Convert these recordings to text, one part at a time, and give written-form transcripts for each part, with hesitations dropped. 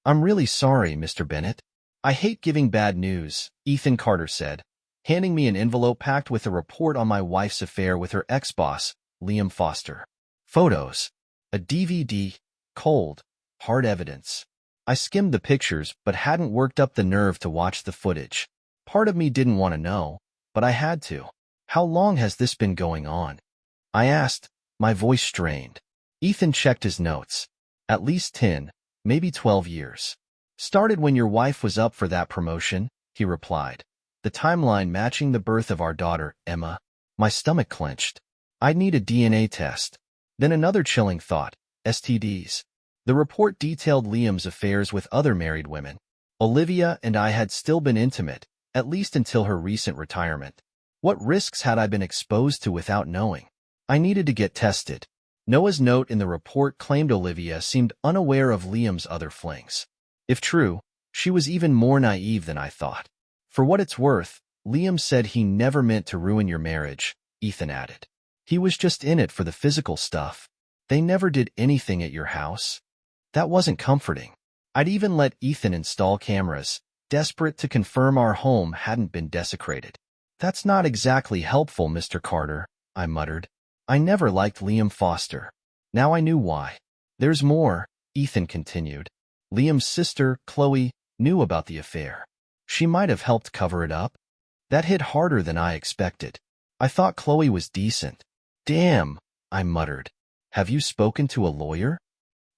I'm really sorry, Mr. Bennett. I hate giving bad news, Ethan Carter said, handing me an envelope packed with a report on my wife's affair with her ex-boss, Liam Foster. Photos. A DVD. Cold, hard evidence. I skimmed the pictures but hadn't worked up the nerve to watch the footage. Part of me didn't want to know, but I had to. How long has this been going on? I asked, my voice strained. Ethan checked his notes. At least 10, maybe 12 years. Started when your wife was up for that promotion, he replied. The timeline matching the birth of our daughter, Emma. My stomach clenched. I'd need a DNA test. Then another chilling thought, STDs. The report detailed Liam's affairs with other married women. Olivia and I had still been intimate, at least until her recent retirement. What risks had I been exposed to without knowing? I needed to get tested. Noah's note in the report claimed Olivia seemed unaware of Liam's other flings. If true, she was even more naive than I thought. For what it's worth, Liam said he never meant to ruin your marriage, Ethan added. He was just in it for the physical stuff. They never did anything at your house. That wasn't comforting. I'd even let Ethan install cameras, desperate to confirm our home hadn't been desecrated. That's not exactly helpful, Mr. Carter, I muttered. I never liked Liam Foster. Now I knew why. There's more, Ethan continued. Liam's sister, Chloe, knew about the affair. She might have helped cover it up. That hit harder than I expected. I thought Chloe was decent. Damn, I muttered. Have you spoken to a lawyer?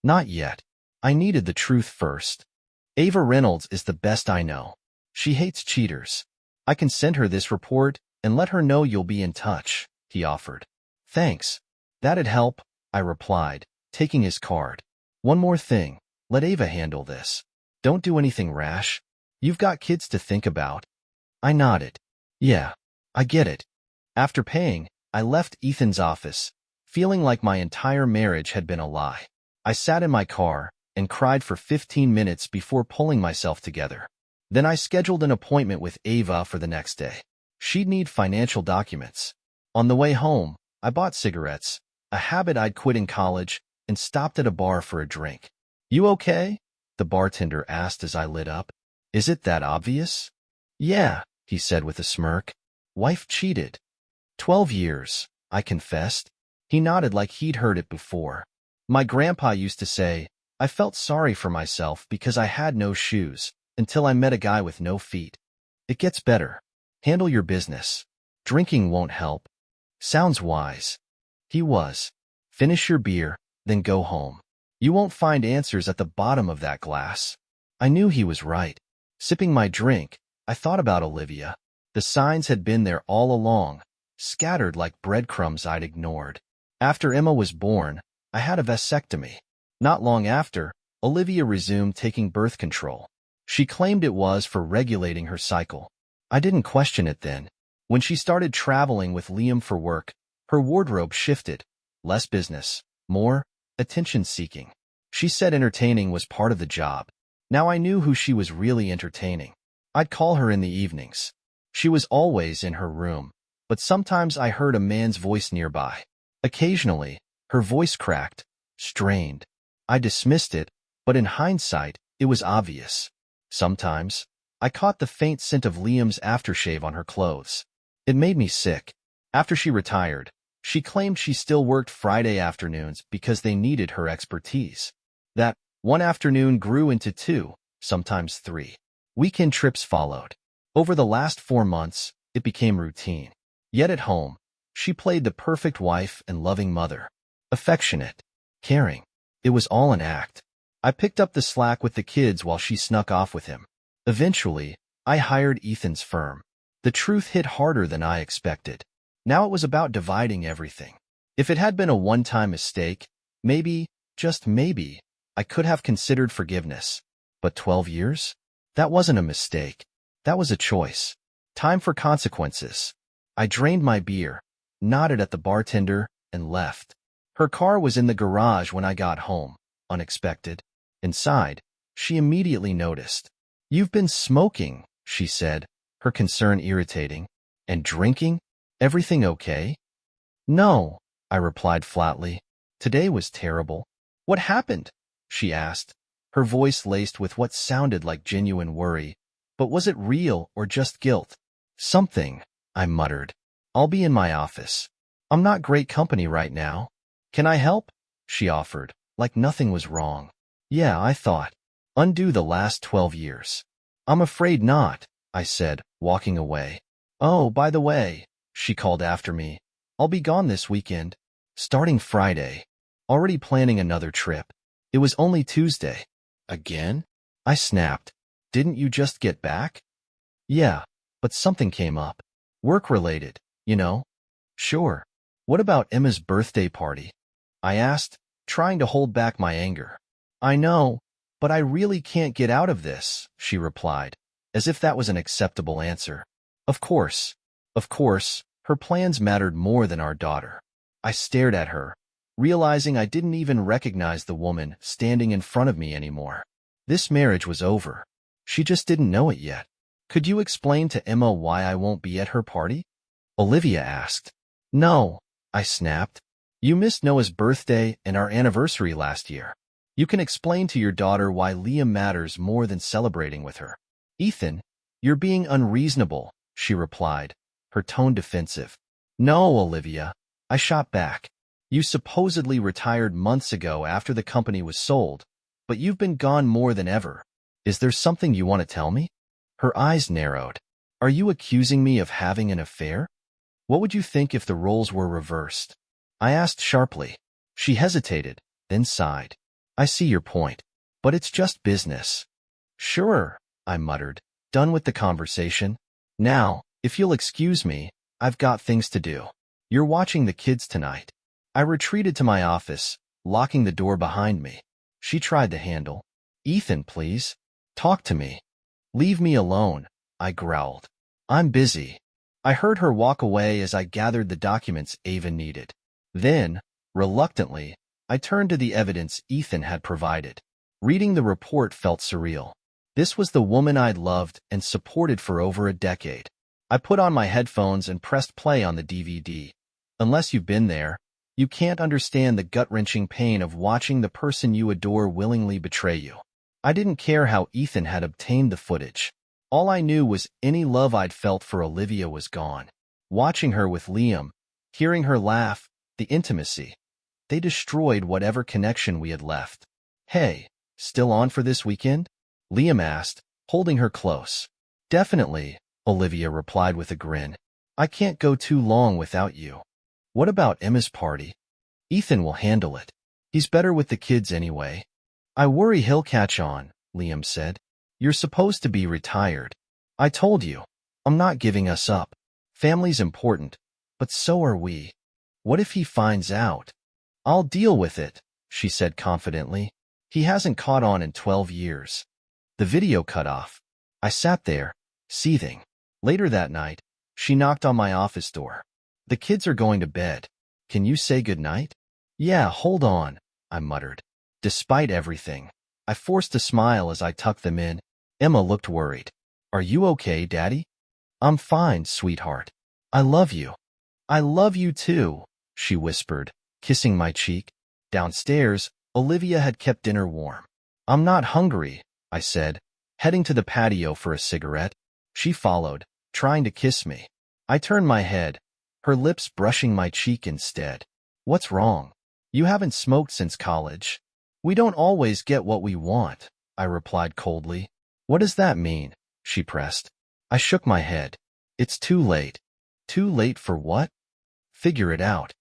Not yet. I needed the truth first. Ava Reynolds is the best I know. She hates cheaters. I can send her this report and let her know you'll be in touch, he offered. Thanks. That'd help, I replied, taking his card. One more thing. Let Ava handle this. Don't do anything rash. You've got kids to think about. I nodded. Yeah, I get it. After paying, I left Ethan's office, feeling like my entire marriage had been a lie. I sat in my car and cried for 15 minutes before pulling myself together. Then I scheduled an appointment with Ava for the next day. She'd need financial documents. On the way home, I bought cigarettes, a habit I'd quit in college, and stopped at a bar for a drink. You okay? The bartender asked as I lit up. Is it that obvious? Yeah, he said with a smirk. Wife cheated. 12 years, I confessed. He nodded like he'd heard it before. My grandpa used to say, I felt sorry for myself because I had no shoes, until I met a guy with no feet. It gets better. Handle your business. Drinking won't help. Sounds wise. He was. Finish your beer, then go home. You won't find answers at the bottom of that glass. I knew he was right. Sipping my drink, I thought about Olivia. The signs had been there all along, scattered like breadcrumbs I'd ignored. After Emma was born, I had a vasectomy. Not long after, Olivia resumed taking birth control. She claimed it was for regulating her cycle. I didn't question it then. When she started traveling with Liam for work, her wardrobe shifted. Less business, more attention-seeking. She said entertaining was part of the job. Now I knew who she was really entertaining. I'd call her in the evenings. She was always in her room, but sometimes I heard a man's voice nearby. Occasionally, her voice cracked, strained. I dismissed it, but in hindsight, it was obvious. Sometimes, I caught the faint scent of Liam's aftershave on her clothes. It made me sick. After she retired, she claimed she still worked Friday afternoons because they needed her expertise. That one afternoon grew into 2, sometimes 3. Weekend trips followed. Over the last 4 months, it became routine. Yet at home, she played the perfect wife and loving mother. Affectionate, caring. It was all an act. I picked up the slack with the kids while she snuck off with him. Eventually, I hired Ethan's firm. The truth hit harder than I expected. Now it was about dividing everything. If it had been a one-time mistake, maybe, just maybe, I could have considered forgiveness. But 12 years? That wasn't a mistake. That was a choice. Time for consequences. I drained my beer, nodded at the bartender, and left. Her car was in the garage when I got home, unexpected. Inside, she immediately noticed. You've been smoking, she said, her concern irritating. And drinking? Everything okay? No, I replied flatly. Today was terrible. What happened? She asked. her voice laced with what sounded like genuine worry. But was it real or just guilt? Something, I muttered. I'll be in my office. I'm not great company right now. Can I help? She offered, like nothing was wrong. Yeah, I thought. Undo the last 12 years. I'm afraid not, I said, walking away. Oh, by the way, she called after me. I'll be gone this weekend. Starting Friday. Already planning another trip. It was only Tuesday. Again? I snapped. Didn't you just get back? Yeah, but something came up. Work-related, you know? Sure. What about Emma's birthday party? I asked, trying to hold back my anger. I know, but I really can't get out of this, she replied, as if that was an acceptable answer. Of course, her plans mattered more than our daughter. I stared at her, realizing I didn't even recognize the woman standing in front of me anymore. This marriage was over. She just didn't know it yet. Could you explain to Emma why I won't be at her party? Olivia asked. No, I snapped. You missed Noah's birthday and our anniversary last year. You can explain to your daughter why Liam matters more than celebrating with her. Ethan, you're being unreasonable, she replied, her tone defensive. No, Olivia, I shot back. You supposedly retired months ago after the company was sold, but you've been gone more than ever. Is there something you want to tell me? Her eyes narrowed. Are you accusing me of having an affair? What would you think if the roles were reversed? I asked sharply. She hesitated, then sighed. I see your point, but it's just business. Sure, I muttered, done with the conversation. Now, if you'll excuse me, I've got things to do. You're watching the kids tonight. I retreated to my office, locking the door behind me. She tried the handle. Ethan, please. Talk to me. Leave me alone, I growled. I'm busy. I heard her walk away as I gathered the documents Ava needed. Then, reluctantly, I turned to the evidence Ethan had provided. Reading the report felt surreal. This was the woman I'd loved and supported for over a decade. I put on my headphones and pressed play on the DVD. Unless you've been there, you can't understand the gut-wrenching pain of watching the person you adore willingly betray you. I didn't care how Ethan had obtained the footage. All I knew was any love I'd felt for Olivia was gone. Watching her with Liam, hearing her laugh, the intimacy, they destroyed whatever connection we had left. Hey, still on for this weekend? Liam asked, holding her close. Definitely, Olivia replied with a grin. I can't go too long without you. What about Emma's party? Ethan will handle it. He's better with the kids anyway. I worry he'll catch on, Liam said. You're supposed to be retired. I told you, I'm not giving us up. Family's important, but so are we. What if he finds out? I'll deal with it, she said confidently. He hasn't caught on in 12 years. The video cut off. I sat there, seething. Later that night, she knocked on my office door. The kids are going to bed. Can you say goodnight? Yeah, hold on, I muttered. Despite everything, I forced a smile as I tucked them in. Emma looked worried. Are you okay, Daddy? I'm fine, sweetheart. I love you. I love you too, she whispered, kissing my cheek. Downstairs, Olivia had kept dinner warm. I'm not hungry, I said, heading to the patio for a cigarette. She followed, trying to kiss me. I turned my head, her lips brushing my cheek instead. What's wrong? You haven't smoked since college. We don't always get what we want, I replied coldly. What does that mean? She pressed. I shook my head. It's too late. Too late for what? Figure it out.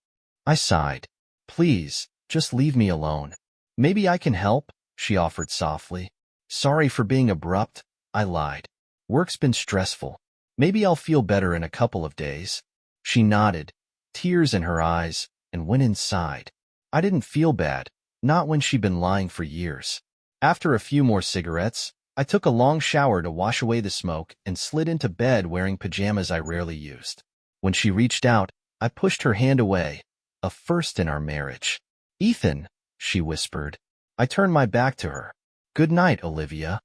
I sighed. Please, just leave me alone. Maybe I can help, she offered softly. Sorry for being abrupt, I lied. Work's been stressful. Maybe I'll feel better in a couple of days. She nodded, tears in her eyes, and went inside. I didn't feel bad, not when she'd been lying for years. After a few more cigarettes, I took a long shower to wash away the smoke and slid into bed wearing pajamas I rarely used. When she reached out, I pushed her hand away, a first in our marriage. Ethan, she whispered. I turned my back to her. Good night, Olivia.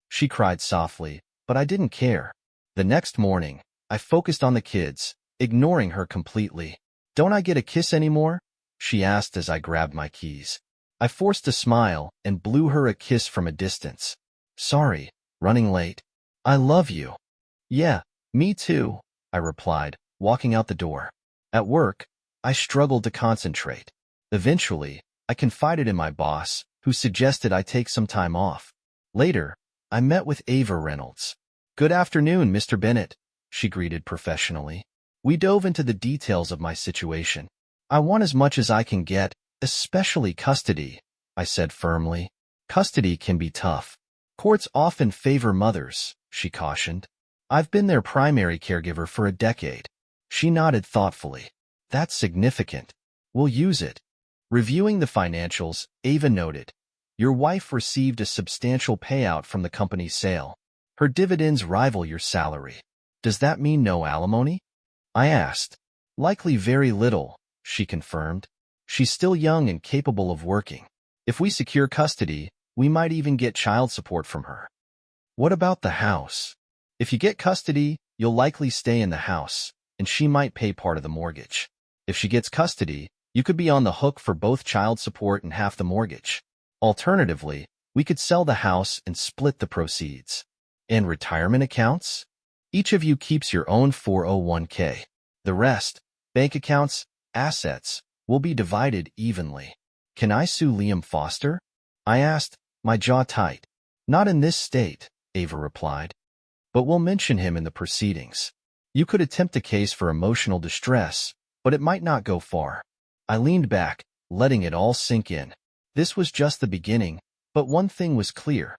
She cried softly, but I didn't care. The next morning, I focused on the kids, ignoring her completely. Don't I get a kiss anymore? She asked as I grabbed my keys. I forced a smile and blew her a kiss from a distance. Sorry, running late. I love you. Yeah, me too, I replied, walking out the door. At work, I struggled to concentrate. Eventually, I confided in my boss, who suggested I take some time off. Later, I met with Ava Reynolds. Good afternoon, Mr. Bennett, she greeted professionally. We dove into the details of my situation. I want as much as I can get, especially custody, I said firmly. Custody can be tough. Courts often favor mothers, she cautioned. I've been their primary caregiver for a decade. She nodded thoughtfully. That's significant. We'll use it. Reviewing the financials, Ava noted, your wife received a substantial payout from the company's sale. Her dividends rival your salary. Does that mean no alimony? I asked. Likely very little, she confirmed. She's still young and capable of working. If we secure custody, we might even get child support from her. What about the house? If you get custody, you'll likely stay in the house, and she might pay part of the mortgage. If she gets custody, you could be on the hook for both child support and half the mortgage. Alternatively, we could sell the house and split the proceeds. And retirement accounts? Each of you keeps your own 401k. The rest, bank accounts, assets, will be divided evenly. Can I sue Liam Foster? I asked, my jaw tight. Not in this state, Ava replied. But we'll mention him in the proceedings. You could attempt a case for emotional distress, but it might not go far. I leaned back, letting it all sink in. This was just the beginning, but one thing was clear.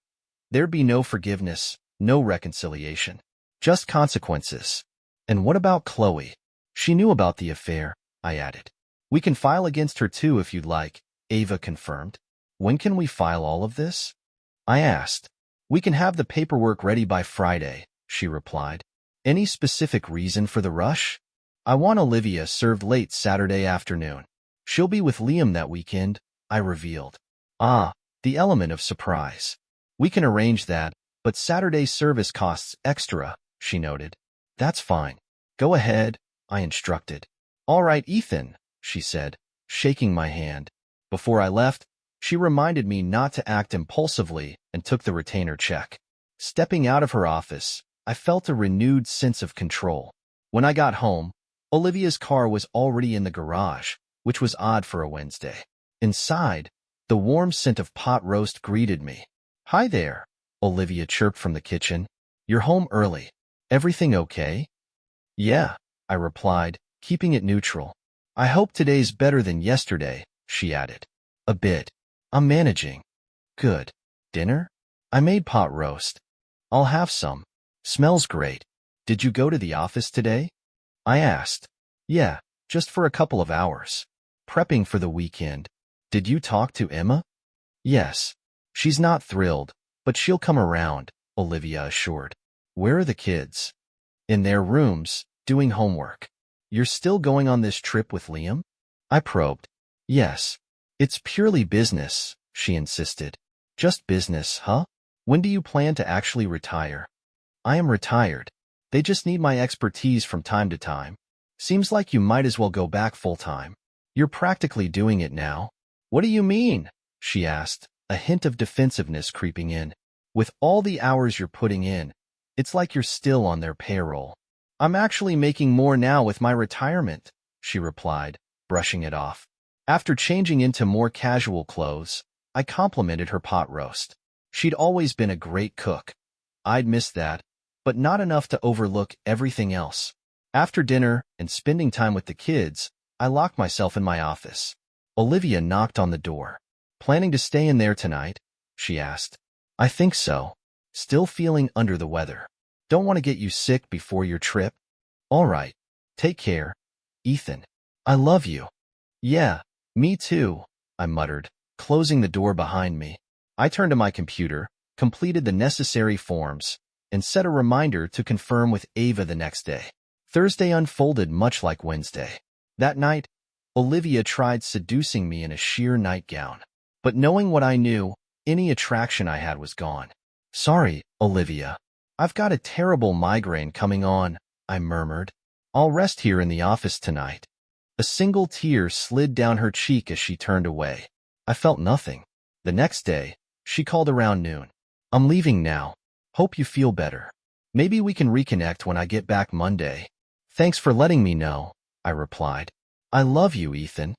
There'd be no forgiveness, no reconciliation. Just consequences. And what about Chloe? She knew about the affair, I added. We can file against her too if you'd like, Ava confirmed. When can we file all of this? I asked. We can have the paperwork ready by Friday, she replied. Any specific reason for the rush? I want Olivia served late Saturday afternoon. She'll be with Liam that weekend, I revealed. Ah, the element of surprise. We can arrange that, but Saturday's service costs extra, she noted. That's fine. Go ahead, I instructed. All right, Ethan, she said, shaking my hand. Before I left, she reminded me not to act impulsively and took the retainer check. Stepping out of her office, I felt a renewed sense of control. When I got home, Olivia's car was already in the garage, which was odd for a Wednesday. Inside, the warm scent of pot roast greeted me. Hi there, Olivia chirped from the kitchen. You're home early. Everything okay? Yeah, I replied, keeping it neutral. I hope today's better than yesterday, she added. A bit. I'm managing. Good. Dinner? I made pot roast. I'll have some. Smells great. Did you go to the office today? I asked. Yeah, just for a couple of hours. Prepping for the weekend. Did you talk to Emma? Yes. She's not thrilled, but she'll come around, Olivia assured. Where are the kids? In their rooms, doing homework. You're still going on this trip with Liam? I probed. Yes. It's purely business, she insisted. Just business, huh? When do you plan to actually retire? I am retired. They just need my expertise from time to time. Seems like you might as well go back full-time. You're practically doing it now. What do you mean? She asked, a hint of defensiveness creeping in. With all the hours you're putting in, it's like you're still on their payroll. I'm actually making more now with my retirement, she replied, brushing it off. After changing into more casual clothes, I complimented her pot roast. She'd always been a great cook. I'd missed that, but not enough to overlook everything else. After dinner and spending time with the kids, I locked myself in my office. Olivia knocked on the door. Planning to stay in there tonight? She asked. I think so. Still feeling under the weather. Don't want to get you sick before your trip? All right. Take care, Ethan. I love you. Yeah, me too, I muttered, closing the door behind me. I turned to my computer, completed the necessary forms, and set a reminder to confirm with Ava the next day. Thursday unfolded much like Wednesday. That night, Olivia tried seducing me in a sheer nightgown. But knowing what I knew, any attraction I had was gone. Sorry, Olivia. I've got a terrible migraine coming on, I murmured. I'll rest here in the office tonight. A single tear slid down her cheek as she turned away. I felt nothing. The next day, she called around noon. I'm leaving now. Hope you feel better. Maybe we can reconnect when I get back Monday. Thanks for letting me know, I replied. I love you, Ethan.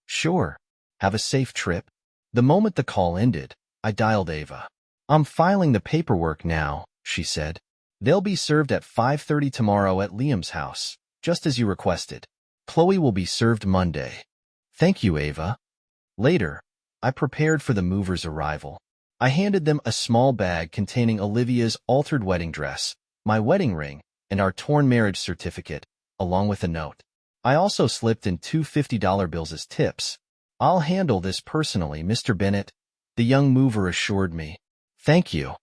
Sure. Have a safe trip. The moment the call ended, I dialed Ava. I'm filing the paperwork now, she said. They'll be served at 5:30 tomorrow at Liam's house, just as you requested. Chloe will be served Monday. Thank you, Ava. Later, I prepared for the movers' arrival. I handed them a small bag containing Olivia's altered wedding dress, my wedding ring, and our torn marriage certificate, along with a note. I also slipped in two $50 bills as tips. I'll handle this personally, Mr. Bennett, the young mover assured me. Thank you.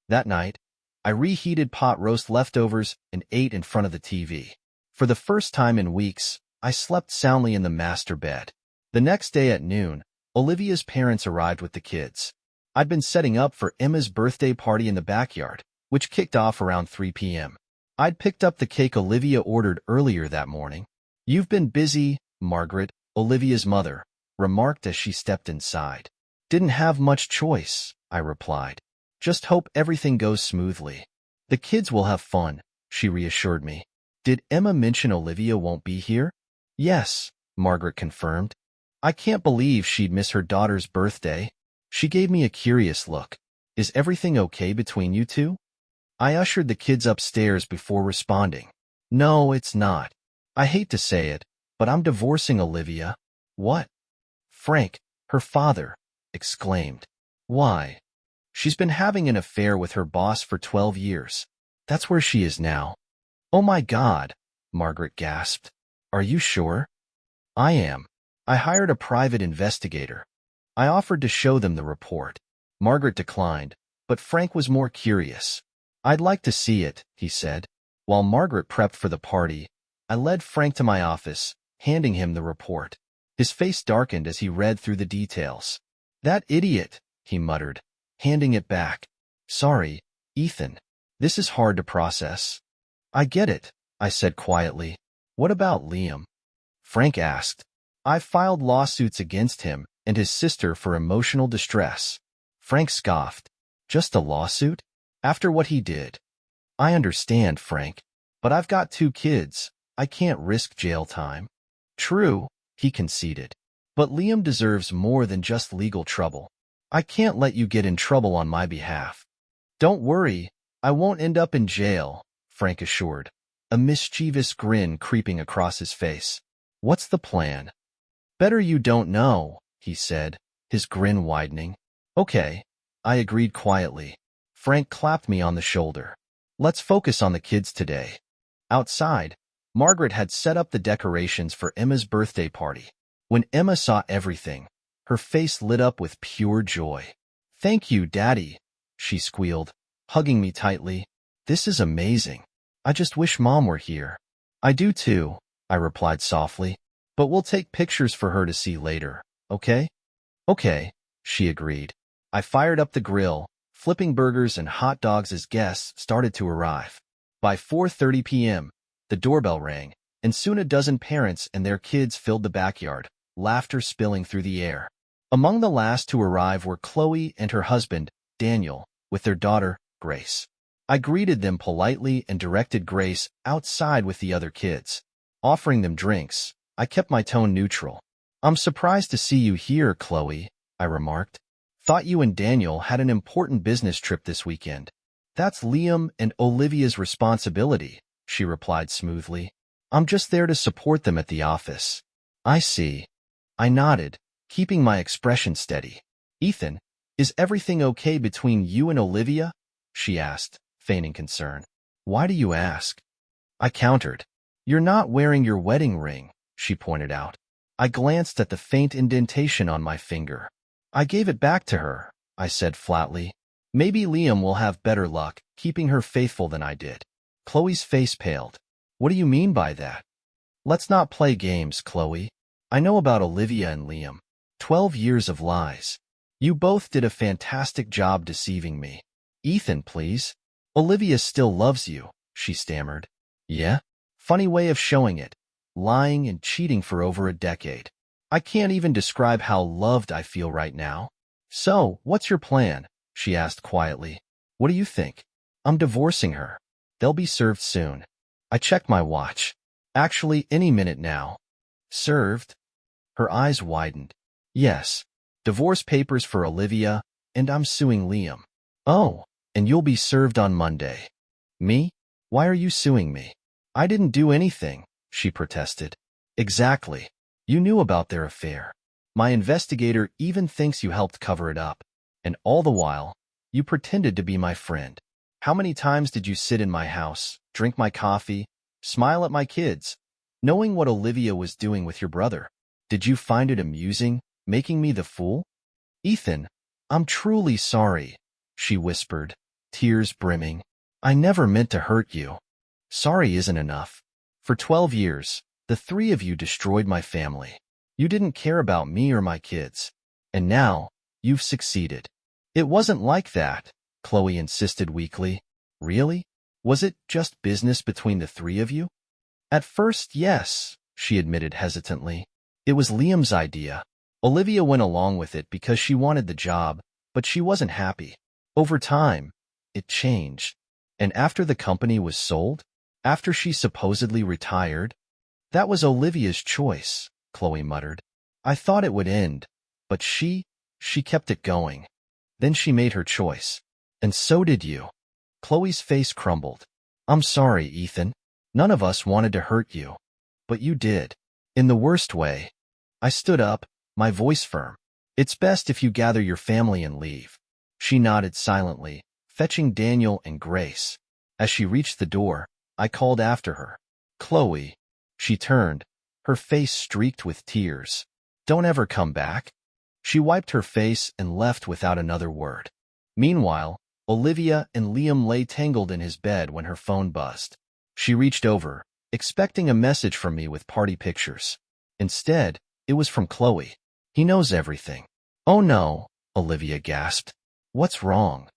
That night, I reheated pot roast leftovers and ate in front of the TV. For the first time in weeks, I slept soundly in the master bed. The next day at noon, Olivia's parents arrived with the kids. I'd been setting up for Emma's birthday party in the backyard, which kicked off around 3 p.m. I'd picked up the cake Olivia ordered earlier that morning. You've been busy, Margaret, Olivia's mother, remarked as she stepped inside. Didn't have much choice, I replied. Just hope everything goes smoothly. The kids will have fun, she reassured me. Did Emma mention Olivia won't be here? Yes, Margaret confirmed. I can't believe she'd miss her daughter's birthday. She gave me a curious look. Is everything okay between you two? I ushered the kids upstairs before responding. No, it's not. I hate to say it, but I'm divorcing Olivia. What? Frank, her father, exclaimed. Why? She's been having an affair with her boss for 12 years. That's where she is now. Oh my God, Margaret gasped. Are you sure? I am. I hired a private investigator. I offered to show them the report. Margaret declined, but Frank was more curious. I'd like to see it, he said. While Margaret prepped for the party, I led Frank to my office, handing him the report. His face darkened as he read through the details. That idiot, he muttered, handing it back. Sorry, Ethan. This is hard to process. I get it, I said quietly. What about Liam? Frank asked. I've filed lawsuits against him and his sister for emotional distress. Frank scoffed. Just a lawsuit? After what he did? I understand, Frank, but I've got 2 kids. I can't risk jail time. True, he conceded. But Liam deserves more than just legal trouble. I can't let you get in trouble on my behalf. Don't worry, I won't end up in jail, Frank assured, a mischievous grin creeping across his face. What's the plan? Better you don't know, he said, his grin widening. Okay, I agreed quietly. Frank clapped me on the shoulder. Let's focus on the kids today. Outside, Margaret had set up the decorations for Emma's birthday party. When Emma saw everything, her face lit up with pure joy. Thank you, Daddy, she squealed, hugging me tightly. This is amazing. I just wish Mom were here. I do too, I replied softly. But we'll take pictures for her to see later, okay? Okay, she agreed. I fired up the grill, flipping burgers and hot dogs as guests started to arrive. By 4:30 p.m., the doorbell rang, and soon a dozen parents and their kids filled the backyard, laughter spilling through the air. Among the last to arrive were Chloe and her husband, Daniel, with their daughter, Grace. I greeted them politely and directed Grace outside with the other kids. Offering them drinks, I kept my tone neutral. I'm surprised to see you here, Chloe, I remarked. Thought you and Daniel had an important business trip this weekend. That's Liam and Olivia's responsibility, she replied smoothly. I'm just there to support them at the office. I see. I nodded, keeping my expression steady. Ethan, is everything okay between you and Olivia? She asked, feigning concern. Why do you ask? I countered. You're not wearing your wedding ring, she pointed out. I glanced at the faint indentation on my finger. I gave it back to her, I said flatly. Maybe Liam will have better luck keeping her faithful than I did. Chloe's face paled. What do you mean by that? Let's not play games, Chloe. I know about Olivia and Liam. 12 years of lies. You both did a fantastic job deceiving me. Ethan, please. Olivia still loves you, she stammered. Yeah? Funny way of showing it. Lying and cheating for over a decade. I can't even describe how loved I feel right now. So, what's your plan? She asked quietly. What do you think? I'm divorcing her. They'll be served soon. I checked my watch. Actually, any minute now. Served? Her eyes widened. Yes. Divorce papers for Olivia, and I'm suing Liam. Oh, and you'll be served on Monday. Me? Why are you suing me? I didn't do anything, she protested. Exactly. You knew about their affair. My investigator even thinks you helped cover it up. And all the while, you pretended to be my friend. How many times did you sit in my house, drink my coffee, smile at my kids, knowing what Olivia was doing with your brother? Did you find it amusing, making me the fool? Ethan, I'm truly sorry, she whispered, tears brimming. I never meant to hurt you. Sorry isn't enough. For 12 years, the three of you destroyed my family. You didn't care about me or my kids. And now, you've succeeded. It wasn't like that, Chloe insisted weakly. Really? Was it just business between the three of you? At first, yes, she admitted hesitantly. It was Liam's idea. Olivia went along with it because she wanted the job, but she wasn't happy. Over time, it changed. And after the company was sold, after she supposedly retired, that was Olivia's choice, Chloe muttered. I thought it would end, but she kept it going. Then she made her choice. And so did you. Chloe's face crumbled. I'm sorry, Ethan. None of us wanted to hurt you. But you did. In the worst way. I stood up, my voice firm. It's best if you gather your family and leave. She nodded silently, fetching Daniel and Grace. As she reached the door, I called after her. Chloe. She turned, her face streaked with tears. Don't ever come back. She wiped her face and left without another word. Meanwhile, Olivia and Liam lay tangled in his bed when her phone buzzed. She reached over, expecting a message from me with party pictures. Instead, it was from Chloe. He knows everything. Oh no, Olivia gasped. What's wrong?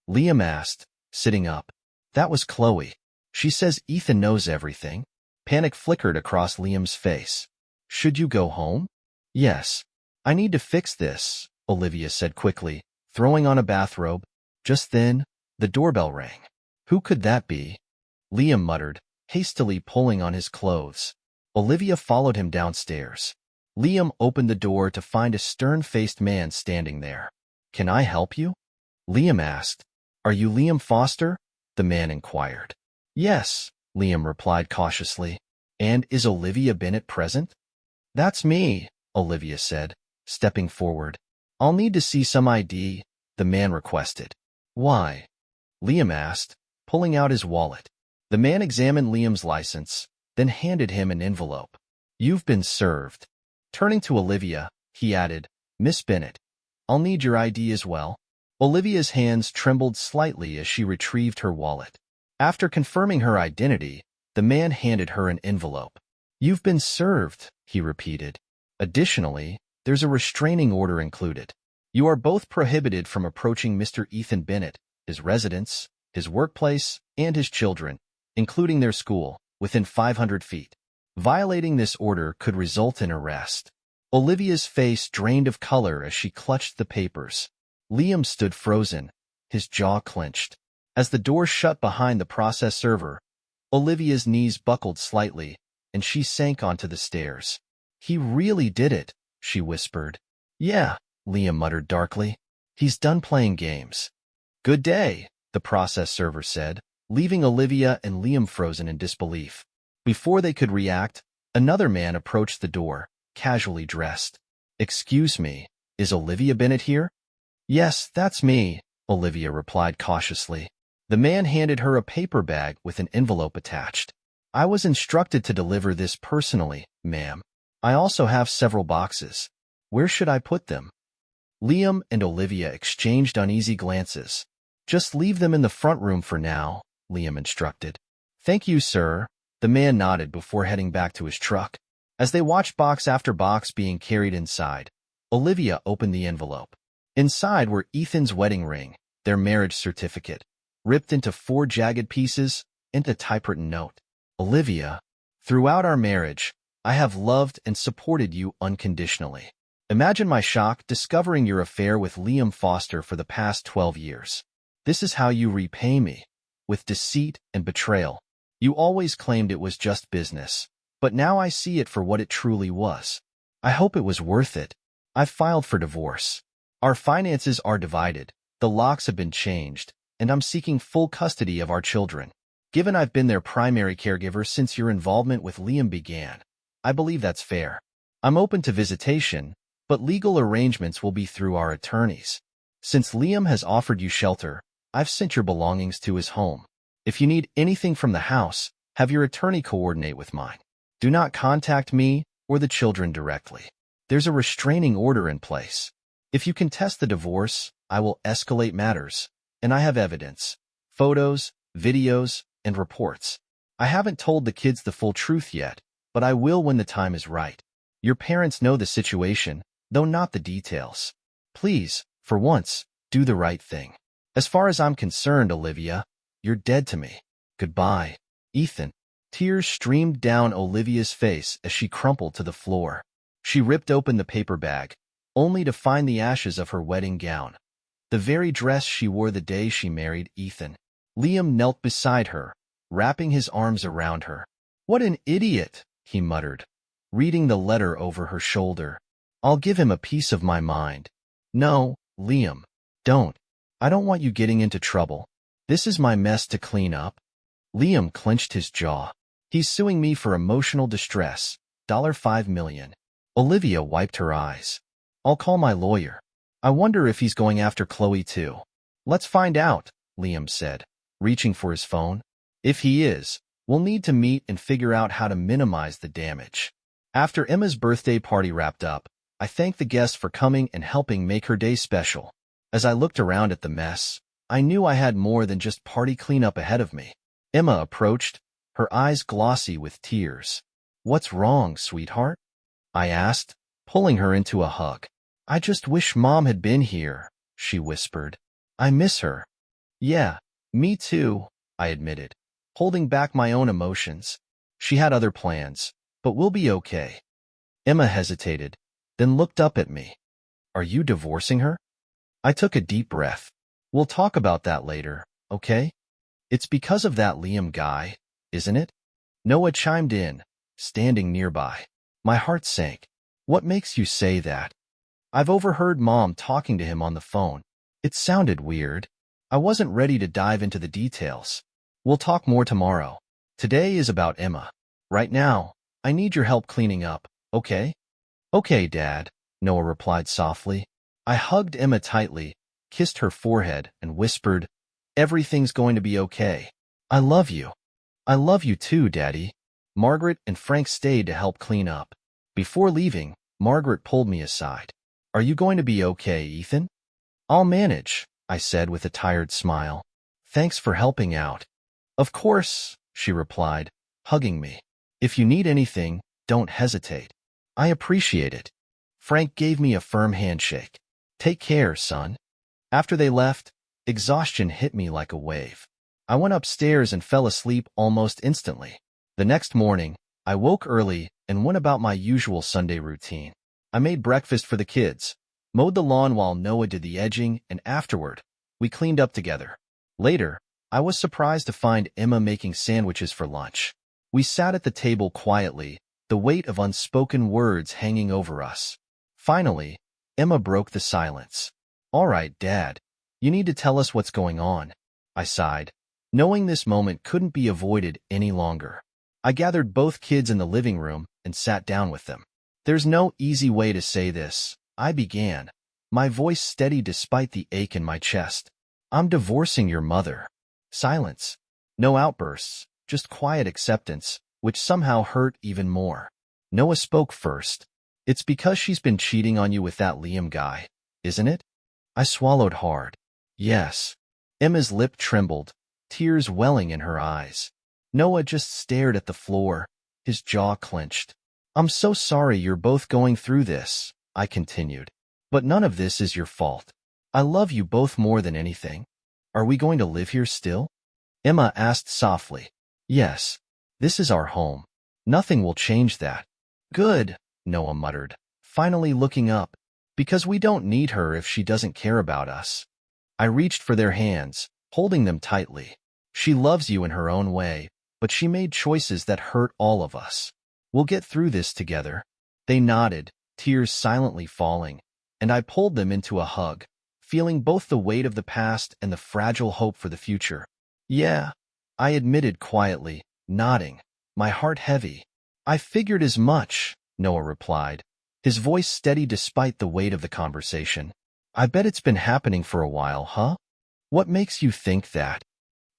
Liam asked, sitting up. That was Chloe. She says Ethan knows everything. Panic flickered across Liam's face. Should you go home? Yes. I need to fix this, Olivia said quickly, throwing on a bathrobe. Just then, the doorbell rang. Who could that be? Liam muttered, hastily pulling on his clothes. Olivia followed him downstairs. Liam opened the door to find a stern-faced man standing there. Can I help you? Liam asked. Are you Liam Foster? The man inquired. Yes, Liam replied cautiously. And is Olivia Bennett present? That's me, Olivia said, stepping forward. I'll need to see some ID, the man requested. Why? Liam asked, pulling out his wallet. The man examined Liam's license, then handed him an envelope. You've been served. Turning to Olivia, he added, Miss Bennett, I'll need your ID as well. Olivia's hands trembled slightly as she retrieved her wallet. After confirming her identity, the man handed her an envelope. You've been served, he repeated. Additionally, there's a restraining order included. You are both prohibited from approaching Mr. Ethan Bennett, his residence, his workplace, and his children, including their school, within 500 feet. Violating this order could result in arrest. Olivia's face drained of color as she clutched the papers. Liam stood frozen, his jaw clenched. As the door shut behind the process server, Olivia's knees buckled slightly, and she sank onto the stairs. He really did it, she whispered. Yeah, Liam muttered darkly. He's done playing games. Good day, the process server said, leaving Olivia and Liam frozen in disbelief. Before they could react, another man approached the door, casually dressed. Excuse me, is Olivia Bennett here? Yes, that's me, Olivia replied cautiously. The man handed her a paper bag with an envelope attached. I was instructed to deliver this personally, ma'am. I also have several boxes. Where should I put them? Liam and Olivia exchanged uneasy glances. Just leave them in the front room for now, Liam instructed. Thank you, sir. The man nodded before heading back to his truck. As they watched box after box being carried inside, Olivia opened the envelope. Inside were Ethan's wedding ring, their marriage certificate, ripped into 4 jagged pieces, and a typewritten note. Olivia, throughout our marriage, I have loved and supported you unconditionally. Imagine my shock discovering your affair with Liam Foster for the past 12 years. This is how you repay me, with deceit and betrayal. You always claimed it was just business, but now I see it for what it truly was. I hope it was worth it. I've filed for divorce. Our finances are divided, the locks have been changed, and I'm seeking full custody of our children. Given I've been their primary caregiver since your involvement with Liam began, I believe that's fair. I'm open to visitation, but legal arrangements will be through our attorneys. Since Liam has offered you shelter, I've sent your belongings to his home. If you need anything from the house, have your attorney coordinate with mine. Do not contact me or the children directly. There's a restraining order in place. If you contest the divorce, I will escalate matters, and I have evidence, photos, videos, and reports. I haven't told the kids the full truth yet, but I will when the time is right. Your parents know the situation, though not the details. Please, for once, do the right thing. As far as I'm concerned, Olivia, you're dead to me. Goodbye, Ethan. Tears streamed down Olivia's face as she crumpled to the floor. She ripped open the paper bag, only to find the ashes of her wedding gown, the very dress she wore the day she married Ethan. Liam knelt beside her, wrapping his arms around her. What an idiot, he muttered, reading the letter over her shoulder. I'll give him a piece of my mind. No, Liam, don't. I don't want you getting into trouble. This is my mess to clean up. Liam clenched his jaw. He's suing me for emotional distress, $5 million. Olivia wiped her eyes. I'll call my lawyer. I wonder if he's going after Chloe too. Let's find out, Liam said, reaching for his phone. If he is, we'll need to meet and figure out how to minimize the damage. After Emma's birthday party wrapped up, I thanked the guests for coming and helping make her day special. As I looked around at the mess, I knew I had more than just party cleanup ahead of me. Emma approached, her eyes glossy with tears. What's wrong, sweetheart? I asked, pulling her into a hug. I just wish Mom had been here, she whispered. I miss her. Yeah, me too, I admitted, holding back my own emotions. She had other plans, but we'll be okay. Emma hesitated, then looked up at me. Are you divorcing her? I took a deep breath. We'll talk about that later, okay? It's because of that Liam guy, isn't it? Noah chimed in, standing nearby. My heart sank. What makes you say that? I've overheard Mom talking to him on the phone. It sounded weird. I wasn't ready to dive into the details. We'll talk more tomorrow. Today is about Emma. Right now, I need your help cleaning up, okay? Okay, Dad, Noah replied softly. I hugged Emma tightly, kissed her forehead, and whispered, Everything's going to be okay. I love you. I love you too, Daddy. Margaret and Frank stayed to help clean up. Before leaving, Margaret pulled me aside. Are you going to be okay, Ethan? I'll manage, I said with a tired smile. Thanks for helping out. Of course, she replied, hugging me. If you need anything, don't hesitate. I appreciate it. Frank gave me a firm handshake. Take care, son. After they left, exhaustion hit me like a wave. I went upstairs and fell asleep almost instantly. The next morning, I woke early and went about my usual Sunday routine. I made breakfast for the kids, mowed the lawn while Noah did the edging, and afterward, we cleaned up together. Later, I was surprised to find Emma making sandwiches for lunch. We sat at the table quietly, the weight of unspoken words hanging over us. Finally, Emma broke the silence. All right, Dad, you need to tell us what's going on. I sighed, knowing this moment couldn't be avoided any longer. I gathered both kids in the living room and sat down with them. There's no easy way to say this, I began, my voice steady despite the ache in my chest. I'm divorcing your mother. Silence. No outbursts, just quiet acceptance, which somehow hurt even more. Noah spoke first. It's because she's been cheating on you with that Liam guy, isn't it? I swallowed hard. Yes. Emma's lip trembled, tears welling in her eyes. Noah just stared at the floor, his jaw clenched. I'm so sorry you're both going through this, I continued. But none of this is your fault. I love you both more than anything. Are we going to live here still? Emma asked softly. Yes. This is our home. Nothing will change that. Good, Noah muttered, finally looking up. Because we don't need her if she doesn't care about us. I reached for their hands, holding them tightly. She loves you in her own way, but she made choices that hurt all of us. We'll get through this together. They nodded, tears silently falling, and I pulled them into a hug, feeling both the weight of the past and the fragile hope for the future. Yeah, I admitted quietly, nodding, my heart heavy. I figured as much, Noah replied, his voice steady despite the weight of the conversation. I bet it's been happening for a while, huh? What makes you think that?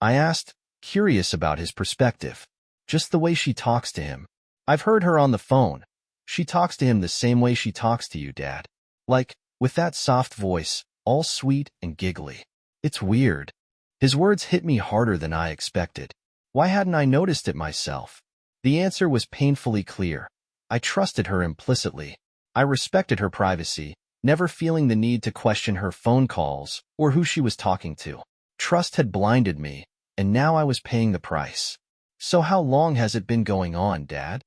I asked, curious about his perspective. Just the way she talks to him. I've heard her on the phone. She talks to him the same way she talks to you, Dad. Like, with that soft voice, all sweet and giggly. It's weird. His words hit me harder than I expected. Why hadn't I noticed it myself? The answer was painfully clear. I trusted her implicitly. I respected her privacy, never feeling the need to question her phone calls or who she was talking to. Trust had blinded me, and now I was paying the price. So how long has it been going on, Dad?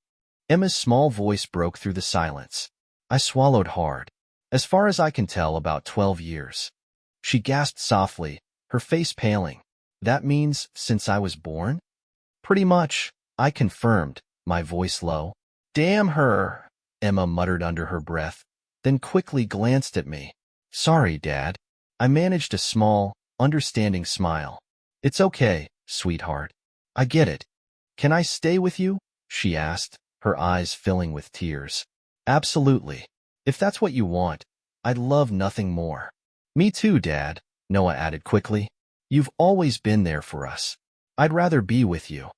Emma's small voice broke through the silence. I swallowed hard. As far as I can tell, about 12 years. She gasped softly, her face paling. That means since I was born? Pretty much, I confirmed, my voice low. Damn her, Emma muttered under her breath, then quickly glanced at me. Sorry, Dad. I managed a small, understanding smile. It's okay, sweetheart. I get it. Can I stay with you? She asked, her eyes filling with tears. Absolutely. If that's what you want, I'd love nothing more. Me too, Dad, Noah added quickly. You've always been there for us. I'd rather be with you.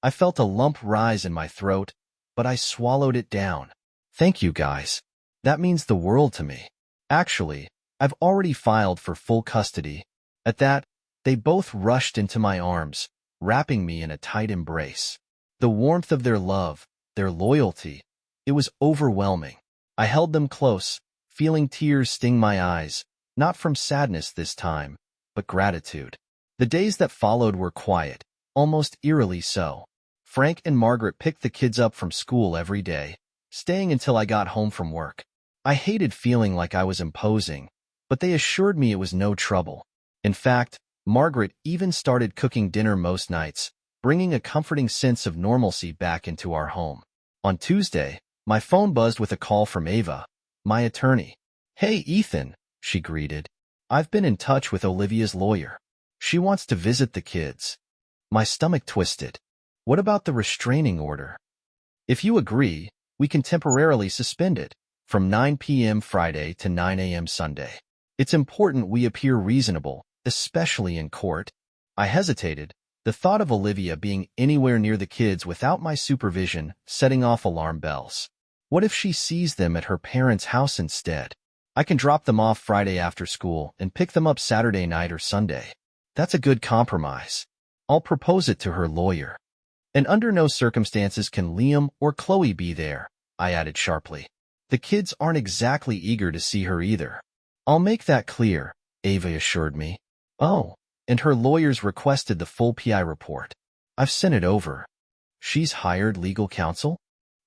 I felt a lump rise in my throat, but I swallowed it down. Thank you, guys. That means the world to me. Actually, I've already filed for full custody. At that, they both rushed into my arms, wrapping me in a tight embrace. The warmth of their love, their loyalty, it was overwhelming. I held them close, feeling tears sting my eyes, not from sadness this time, but gratitude. The days that followed were quiet, almost eerily so. Frank and Margaret picked the kids up from school every day, staying until I got home from work. I hated feeling like I was imposing, but they assured me it was no trouble. In fact, Margaret even started cooking dinner most nights, bringing a comforting sense of normalcy back into our home. On Tuesday, my phone buzzed with a call from Ava, my attorney. Hey, Ethan, she greeted. I've been in touch with Olivia's lawyer. She wants to visit the kids. My stomach twisted. What about the restraining order? If you agree, we can temporarily suspend it, from 9 p.m. Friday to 9 a.m. Sunday. It's important we appear reasonable, especially in court. I hesitated, the thought of Olivia being anywhere near the kids without my supervision setting off alarm bells. What if she sees them at her parents' house instead? I can drop them off Friday after school and pick them up Saturday night or Sunday. That's a good compromise. I'll propose it to her lawyer. And under no circumstances can Liam or Chloe be there, I added sharply. The kids aren't exactly eager to see her either. I'll make that clear, Ava assured me. Oh, and her lawyers requested the full PI report. I've sent it over. She's hired legal counsel?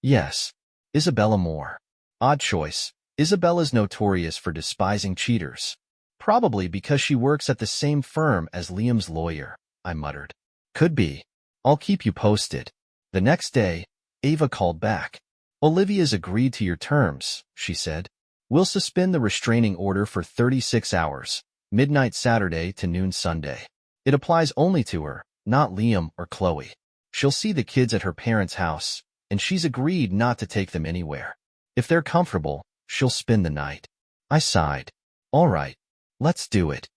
Yes. Isabella Moore. Odd choice. Isabella's notorious for despising cheaters. Probably because she works at the same firm as Liam's lawyer, I muttered. Could be. I'll keep you posted. The next day, Ava called back. Olivia's agreed to your terms, she said. We'll suspend the restraining order for 36 hours, midnight Saturday to noon Sunday. It applies only to her, not Liam or Chloe. She'll see the kids at her parents' house, and she's agreed not to take them anywhere. If they're comfortable, she'll spend the night. I sighed. All right, let's do it.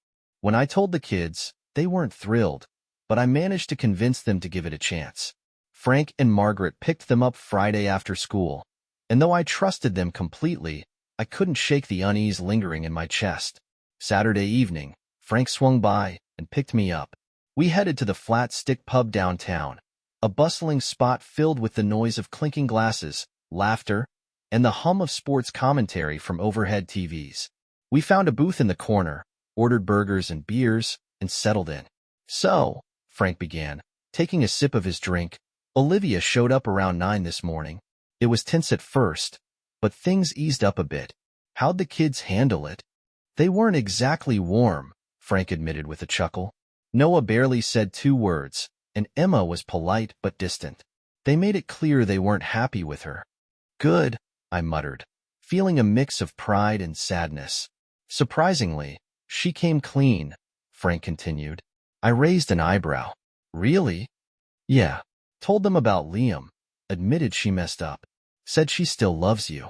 When I told the kids, they weren't thrilled, but I managed to convince them to give it a chance. Frank and Margaret picked them up Friday after school, and though I trusted them completely, I couldn't shake the unease lingering in my chest. Saturday evening, Frank swung by and picked me up. We headed to the Flat Stick Pub downtown, a bustling spot filled with the noise of clinking glasses, laughter, and the hum of sports commentary from overhead TVs. We found a booth in the corner, ordered burgers and beers, and settled in. So, Frank began, taking a sip of his drink, Olivia showed up around 9 this morning. It was tense at first, but things eased up a bit. How'd the kids handle it? They weren't exactly warm, Frank admitted with a chuckle. Noah barely said 2 words, and Emma was polite but distant. They made it clear they weren't happy with her. Good, I muttered, feeling a mix of pride and sadness. Surprisingly, she came clean, Frank continued. I raised an eyebrow. Really? Yeah. Told them about Liam. Admitted she messed up. Said she still loves you.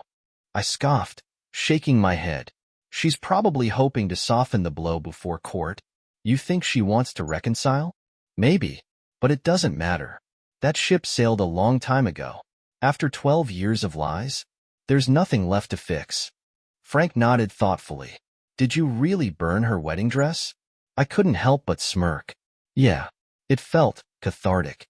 I scoffed, shaking my head. She's probably hoping to soften the blow before court. You think she wants to reconcile? Maybe, but it doesn't matter. That ship sailed a long time ago. After 12 years of lies, there's nothing left to fix. Frank nodded thoughtfully. Did you really burn her wedding dress? I couldn't help but smirk. Yeah, it felt cathartic.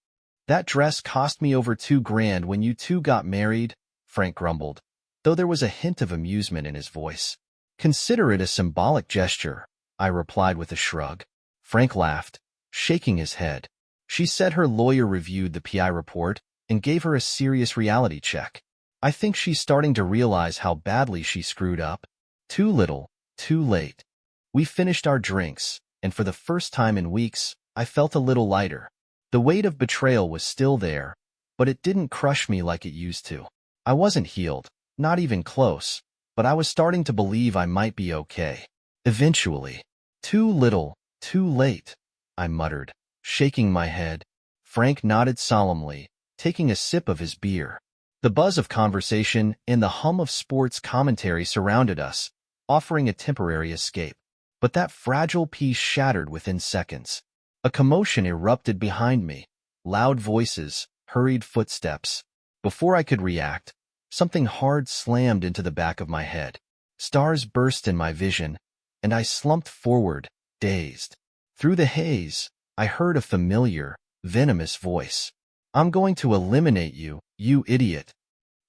That dress cost me over $2,000 when you two got married, Frank grumbled, though there was a hint of amusement in his voice. Consider it a symbolic gesture, I replied with a shrug. Frank laughed, shaking his head. She said her lawyer reviewed the PI report and gave her a serious reality check. I think she's starting to realize how badly she screwed up. Too little, too late. We finished our drinks, and for the first time in weeks, I felt a little lighter. The weight of betrayal was still there, but it didn't crush me like it used to. I wasn't healed, not even close, but I was starting to believe I might be okay. Eventually. Too little, too late, I muttered, shaking my head. Frank nodded solemnly, taking a sip of his beer. The buzz of conversation and the hum of sports commentary surrounded us, offering a temporary escape. But that fragile peace shattered within seconds. A commotion erupted behind me. Loud voices, hurried footsteps. Before I could react, something hard slammed into the back of my head. Stars burst in my vision, and I slumped forward, dazed. Through the haze, I heard a familiar, venomous voice. I'm going to eliminate you, you idiot.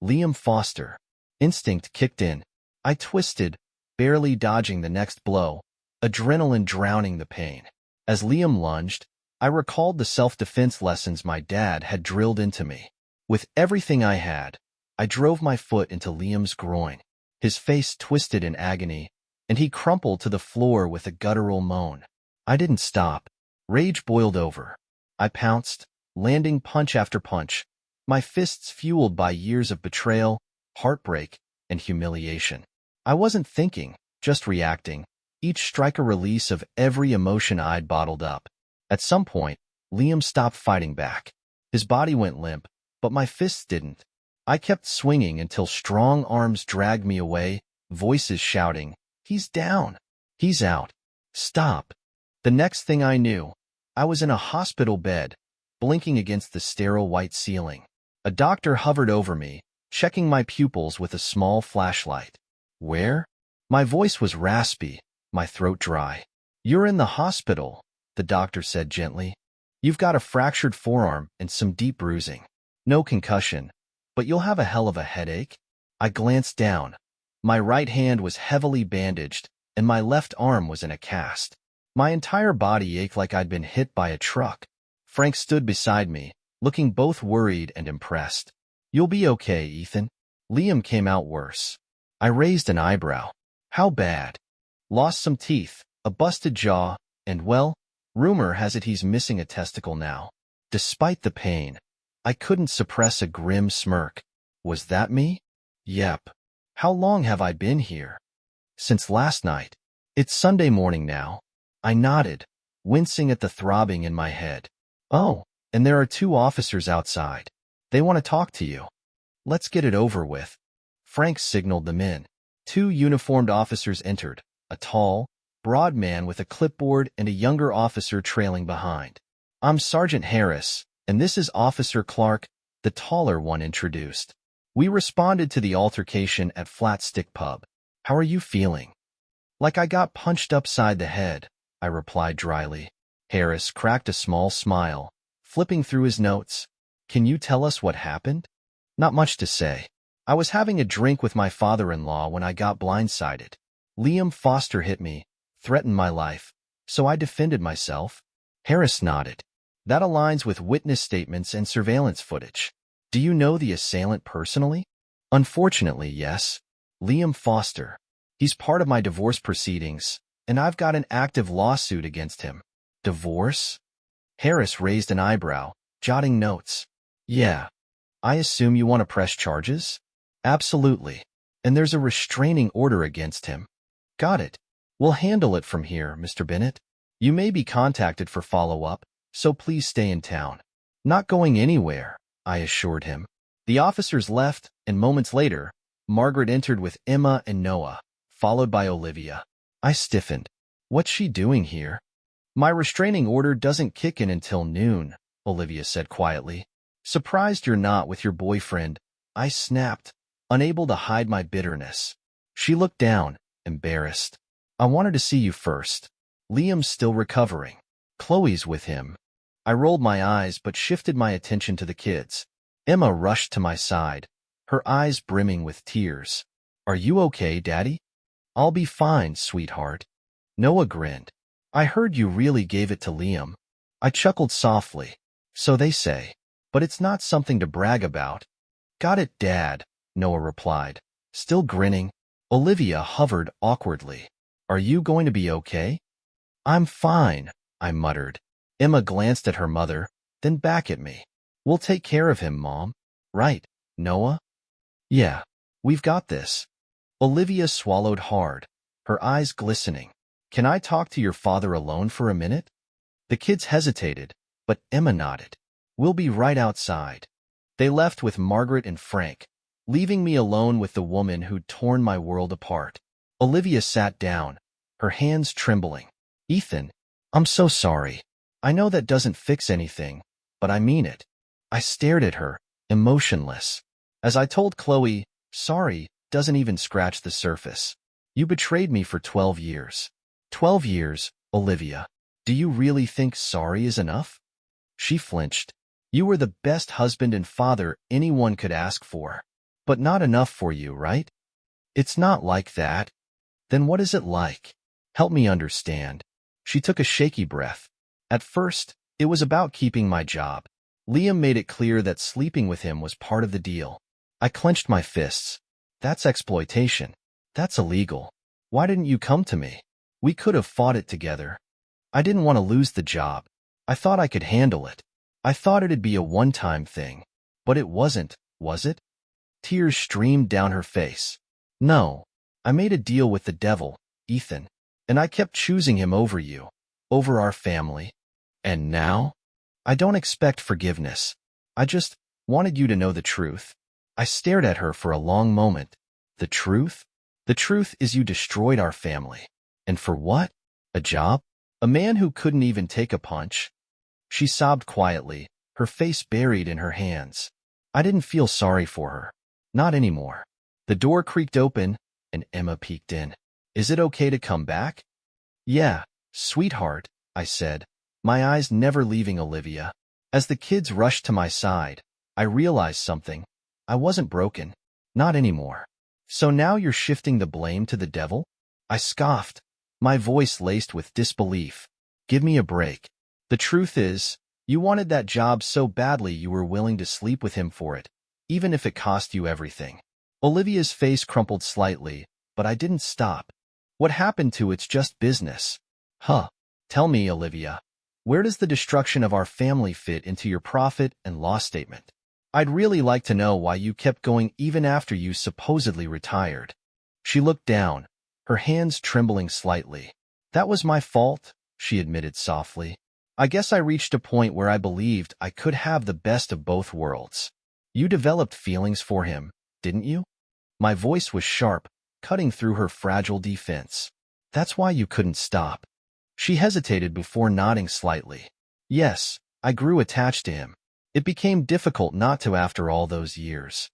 Liam Foster. Instinct kicked in. I twisted, barely dodging the next blow, adrenaline drowning the pain. As Liam lunged, I recalled the self-defense lessons my dad had drilled into me. With everything I had, I drove my foot into Liam's groin. His face twisted in agony, and he crumpled to the floor with a guttural moan. I didn't stop. Rage boiled over. I pounced, landing punch after punch, my fists fueled by years of betrayal, heartbreak, and humiliation. I wasn't thinking, just reacting, each strike a release of every emotion I'd bottled up. At some point, Liam stopped fighting back. His body went limp, but my fists didn't. I kept swinging until strong arms dragged me away, voices shouting, "He's down! He's out! Stop!" The next thing I knew, I was in a hospital bed, blinking against the sterile white ceiling. A doctor hovered over me, checking my pupils with a small flashlight. Where? My voice was raspy, my throat dry. You're in the hospital, the doctor said gently. You've got a fractured forearm and some deep bruising. No concussion, but you'll have a hell of a headache. I glanced down. My right hand was heavily bandaged, and my left arm was in a cast. My entire body ached like I'd been hit by a truck. Frank stood beside me, looking both worried and impressed. You'll be okay, Ethan. Liam came out worse. I raised an eyebrow. How bad? Lost some teeth, a busted jaw, and well, rumor has it he's missing a testicle now. Despite the pain, I couldn't suppress a grim smirk. Was that me? Yep. How long have I been here? Since last night. It's Sunday morning now. I nodded, wincing at the throbbing in my head. Oh, and there are 2 officers outside. They want to talk to you. Let's get it over with. Frank signaled them in. 2 uniformed officers entered, a tall, broad man with a clipboard and a younger officer trailing behind. I'm Sergeant Harris, and this is Officer Clark, the taller one introduced. We responded to the altercation at Flat Stick Pub. How are you feeling? Like I got punched upside the head, I replied dryly. Harris cracked a small smile, flipping through his notes. Can you tell us what happened? Not much to say. I was having a drink with my father-in-law when I got blindsided. Liam Foster hit me, threatened my life, so I defended myself. Harris nodded. That aligns with witness statements and surveillance footage. Do you know the assailant personally? Unfortunately, yes. Liam Foster. He's part of my divorce proceedings, and I've got an active lawsuit against him. Divorce? Harris raised an eyebrow, jotting notes. Yeah. I assume you want to press charges? Absolutely. And there's a restraining order against him. Got it. We'll handle it from here, Mr. Bennett. You may be contacted for follow-up, so please stay in town. Not going anywhere, I assured him. The officers left, and moments later, Margaret entered with Emma and Noah, followed by Olivia. I stiffened. What's she doing here? My restraining order doesn't kick in until noon, Olivia said quietly. Surprised you're not with your boyfriend, I snapped, unable to hide my bitterness. She looked down, embarrassed. I wanted to see you first. Liam's still recovering. Chloe's with him. I rolled my eyes but shifted my attention to the kids. Emma rushed to my side, her eyes brimming with tears. Are you okay, Daddy? I'll be fine, sweetheart. Noah grinned. I heard you really gave it to Liam. I chuckled softly. So they say. But it's not something to brag about. Got it, Dad, Noah replied, still grinning. Olivia hovered awkwardly. Are you going to be okay? I'm fine, I muttered. Emma glanced at her mother, then back at me. We'll take care of him, Mom. Right, Noah? Yeah, we've got this. Olivia swallowed hard, her eyes glistening. Can I talk to your father alone for a minute? The kids hesitated, but Emma nodded. We'll be right outside. They left with Margaret and Frank, leaving me alone with the woman who'd torn my world apart. Olivia sat down, her hands trembling. Ethan, I'm so sorry. I know that doesn't fix anything, but I mean it. I stared at her, emotionless. As I told Chloe, sorry doesn't even scratch the surface. You betrayed me for 12 years. 12 years, Olivia. Do you really think sorry is enough? She flinched. You were the best husband and father anyone could ask for. But not enough for you, right? It's not like that. Then what is it like? Help me understand. She took a shaky breath. At first, it was about keeping my job. Liam made it clear that sleeping with him was part of the deal. I clenched my fists. That's exploitation. That's illegal. Why didn't you come to me? We could have fought it together. I didn't want to lose the job. I thought I could handle it. I thought it'd be a one-time thing. But it wasn't, was it? Tears streamed down her face. No, I made a deal with the devil, Ethan, and I kept choosing him over you, over our family. And now? I don't expect forgiveness. I just wanted you to know the truth. I stared at her for a long moment. The truth? The truth is you destroyed our family. And for what? A job? A man who couldn't even take a punch? She sobbed quietly, her face buried in her hands. I didn't feel sorry for her. Not anymore. The door creaked open, and Emma peeked in. Is it okay to come back? Yeah, sweetheart, I said, my eyes never leaving Olivia. As the kids rushed to my side, I realized something. I wasn't broken. Not anymore. So now you're shifting the blame to the devil? I scoffed, my voice laced with disbelief. Give me a break. The truth is, you wanted that job so badly you were willing to sleep with him for it, even if it cost you everything. Olivia's face crumpled slightly, but I didn't stop. What happened to it's just business? Huh. Tell me, Olivia, where does the destruction of our family fit into your profit and loss statement? I'd really like to know why you kept going even after you supposedly retired. She looked down, her hands trembling slightly. That was my fault, she admitted softly. I guess I reached a point where I believed I could have the best of both worlds. You developed feelings for him, didn't you? My voice was sharp, cutting through her fragile defense. That's why you couldn't stop. She hesitated before nodding slightly. Yes, I grew attached to him. It became difficult not to after all those years.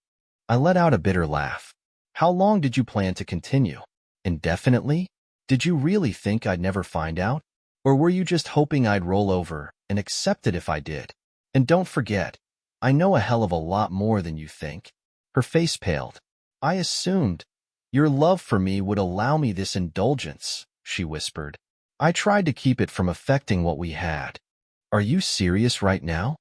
I let out a bitter laugh. How long did you plan to continue? Indefinitely? Did you really think I'd never find out? Or were you just hoping I'd roll over and accept it if I did? And don't forget, I know a hell of a lot more than you think. Her face paled. I assumed your love for me would allow me this indulgence, she whispered. I tried to keep it from affecting what we had. Are you serious right now?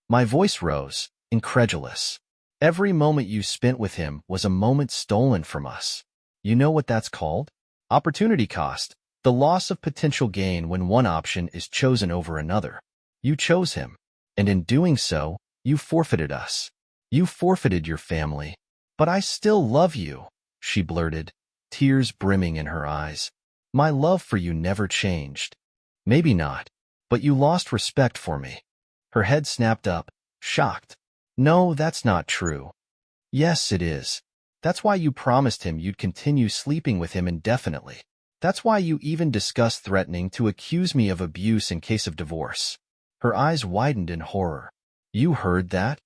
My voice rose, incredulous. Every moment you spent with him was a moment stolen from us. You know what that's called? Opportunity cost. The loss of potential gain when one option is chosen over another. You chose him, and in doing so, you forfeited us. You forfeited your family. But I still love you, she blurted, tears brimming in her eyes. My love for you never changed. Maybe not, but you lost respect for me. Her head snapped up, shocked. No, that's not true. Yes, it is. That's why you promised him you'd continue sleeping with him indefinitely. That's why you even discussed threatening to accuse me of abuse in case of divorce. Her eyes widened in horror. You heard that?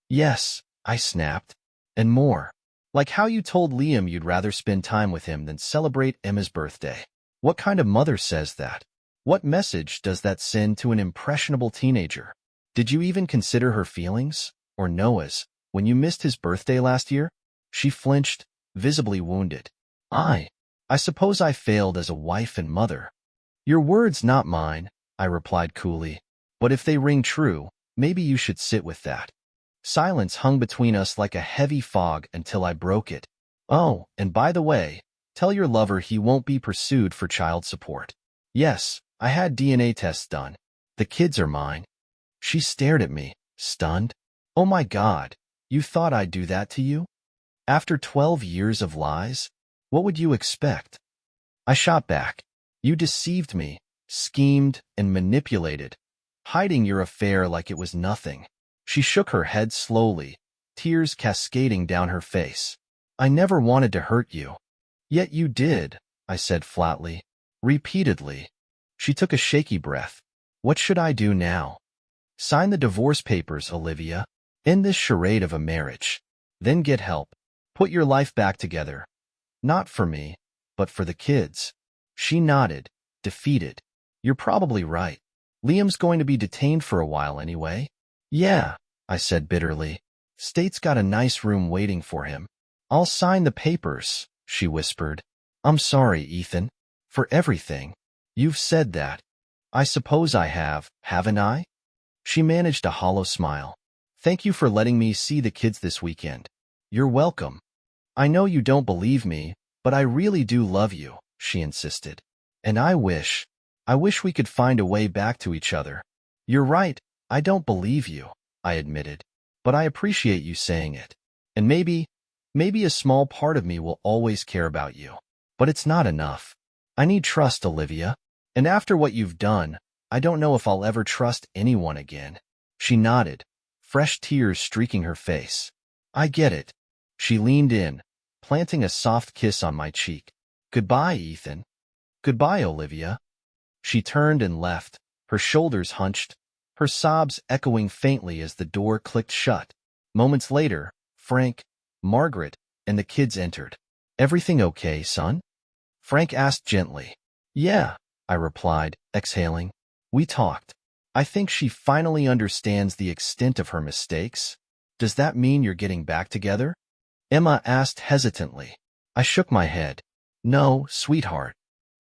Yes, I snapped. And more. Like how you told Liam you'd rather spend time with him than celebrate Emma's birthday. What kind of mother says that? What message does that send to an impressionable teenager? Did you even consider her feelings, or Noah's, when you missed his birthday last year? She flinched, visibly wounded. I suppose I failed as a wife and mother. Your words, not mine, I replied coolly. But if they ring true, maybe you should sit with that. Silence hung between us like a heavy fog until I broke it. Oh, and by the way, tell your lover he won't be pursued for child support. Yes, I had DNA tests done. The kids are mine. She stared at me, stunned. Oh my God, you thought I'd do that to you? After 12 years of lies? What would you expect? I shot back. You deceived me, schemed, and manipulated, hiding your affair like it was nothing. She shook her head slowly, tears cascading down her face. I never wanted to hurt you. Yet you did, I said flatly, repeatedly. She took a shaky breath. What should I do now? Sign the divorce papers, Olivia. End this charade of a marriage. Then get help. Put your life back together. Not for me, but for the kids. She nodded, defeated. You're probably right. Liam's going to be detained for a while anyway. Yeah, I said bitterly. State's got a nice room waiting for him. I'll sign the papers, she whispered. I'm sorry, Ethan. For everything. You've said that. I suppose I have, haven't I? She managed a hollow smile. Thank you for letting me see the kids this weekend. You're welcome. I know you don't believe me, but I really do love you, she insisted. And I wish we could find a way back to each other. You're right, I don't believe you, I admitted. But I appreciate you saying it. And maybe a small part of me will always care about you. But it's not enough. I need trust, Olivia. And after what you've done, I don't know if I'll ever trust anyone again. She nodded, fresh tears streaking her face. I get it. She leaned in, planting a soft kiss on my cheek. Goodbye, Ethan. Goodbye, Olivia. She turned and left, her shoulders hunched, her sobs echoing faintly as the door clicked shut. Moments later, Frank, Margaret, and the kids entered. Everything okay, son? Frank asked gently. Yeah, I replied, exhaling. We talked. I think she finally understands the extent of her mistakes. Does that mean you're getting back together? Emma asked hesitantly. I shook my head. No, sweetheart.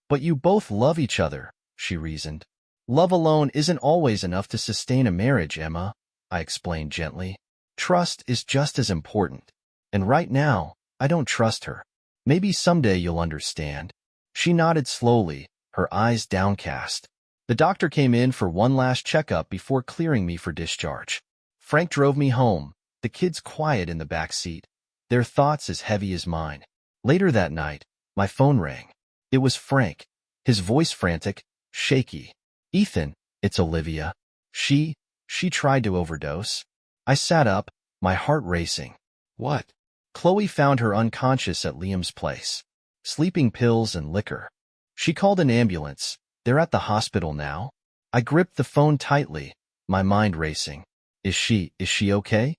But you both love each other, she reasoned. Love alone isn't always enough to sustain a marriage, Emma, I explained gently. Trust is just as important. And right now, I don't trust her. Maybe someday you'll understand. She nodded slowly, her eyes downcast. The doctor came in for one last checkup before clearing me for discharge. Frank drove me home, the kids quiet in the back seat, their thoughts as heavy as mine. Later that night, my phone rang. It was Frank, his voice frantic, shaky. Ethan, it's Olivia. She tried to overdose. I sat up, my heart racing. What? Chloe found her unconscious at Liam's place. Sleeping pills and liquor. She called an ambulance. They're at the hospital now. I gripped the phone tightly, my mind racing. Is she okay?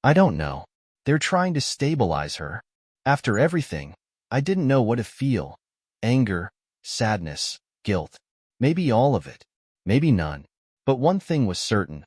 I don't know. They're trying to stabilize her. After everything, I didn't know what to feel. Anger, sadness, guilt. Maybe all of it. Maybe none. But one thing was certain.